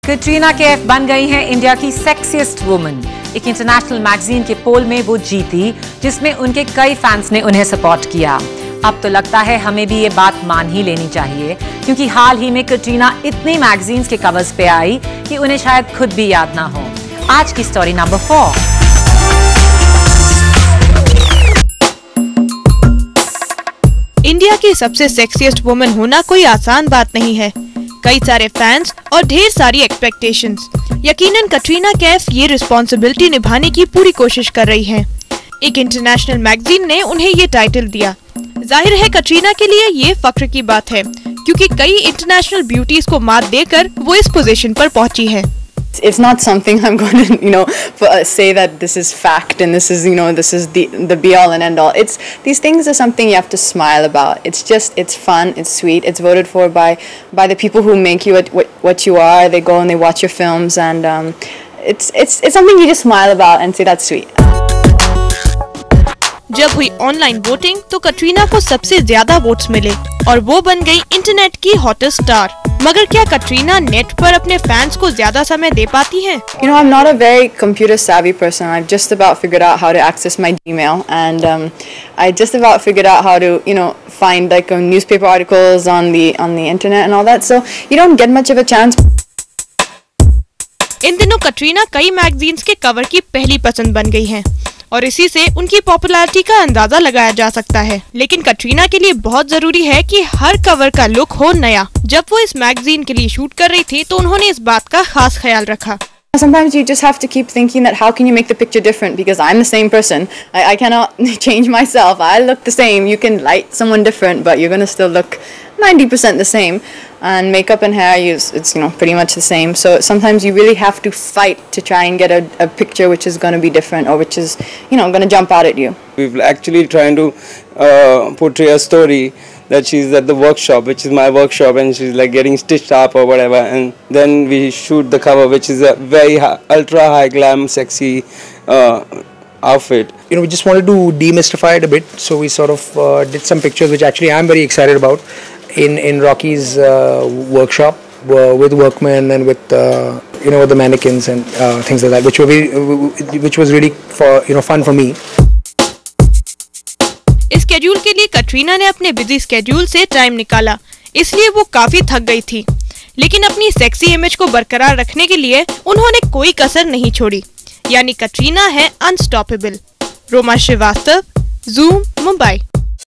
कैटरीना कैफ बन गई हैं इंडिया की सेक्सीएस्ट वुमन। एक इंटरनेशनल मैगजीन के पोल में वो जीती, जिसमें उनके कई फैंस ने उन्हें सपोर्ट किया। अब तो लगता है हमें भी ये बात मान ही लेनी चाहिए, क्योंकि हाल ही में कैटरीना इतनी मैगजीन्स के कवर्स पे आई कि उन्हें शायद खुद भी याद ना हो। आज की स्टोरी नंबर 4। इंडिया की सबसे सेक्सीएस्ट वुमन होना कोई आसान बात नहीं है। कई सारे फैंस और ढेर सारी एक्सपेक्टेशंस। यकीनन कैटरीना कैफ ये रिस्पॉन्सिबिलिटी निभाने की पूरी कोशिश कर रही हैं। एक इंटरनेशनल मैगजीन ने उन्हें ये टाइटल दिया। जाहिर है कैटरीना के लिए ये फख्र की बात है, क्योंकि कई इंटरनेशनल ब्यूटीज को मात देकर वो इस पोजीशन पर पहुंची है। It's not something I'm going to, say that this is fact and this is, this is the be all and end all. These things are something you have to smile about. It's fun, it's sweet. It's voted for by the people who make you what you are. They go and they watch your films, and it's something you just smile about and say that's sweet. जब हुई online voting तो कैटरीना को सबसे ज्यादा votes मिले और वो बन गई इंटरनेट की हॉटेस्ट स्टार। मगर क्या कैटरीना नेट पर अपने फैंस को ज्यादा समय दे पाती हैं? I'm not a very computer savvy person. I've just about figured out how to access my Gmail, and I just about figured out how to, find like newspaper articles on the internet and all that. So you don't get much of a chance. इन दिनों कैटरीना कई magazines के cover की पहली पसंद बन गई हैं और इसी से उनकी पॉपुलैरिटी का अंदाजा लगाया जा सकता है। लेकिन कैटरीना के लिए बहुत जरूरी है कि हर कवर का लुक हो नया। जब वो इस मैगजीन के लिए शूट कर रही थी तो उन्होंने इस बात का खास ख्याल रखा। Sometimes you just have to keep thinking that how can you make the picture different, because I'm the same person. I cannot change myself. I look the same. You can light someone different, but you're going to still look 90% the same. And makeup and hair, it's pretty much the same. So sometimes you really have to fight to try and get a picture which is going to be different, or which is going to jump out at you. We've actually trying to portray a story that she's at the workshop, which is my workshop, and she's like getting stitched up or whatever, and then we shoot the cover, which is a very ultra high glam sexy outfit. We just wanted to demystify it a bit, so we sort of did some pictures which actually I'm very excited about in Rocky's workshop with workmen and with with the mannequins and things like that, which was really fun for me. इस schedule के लिए कैटरीना ने अपने busy schedule से time निकाला, इसलिए वो काफी थक गई थी। लेकिन अपनी सेक्सी इमेज को बरकरार रखने के लिए उन्होंने कोई कसर नहीं छोड़ी। यानी कैटरीना है अनस्टॉपेबल। रोमा श्रीवास्तव, ज़ूम, मुंबई।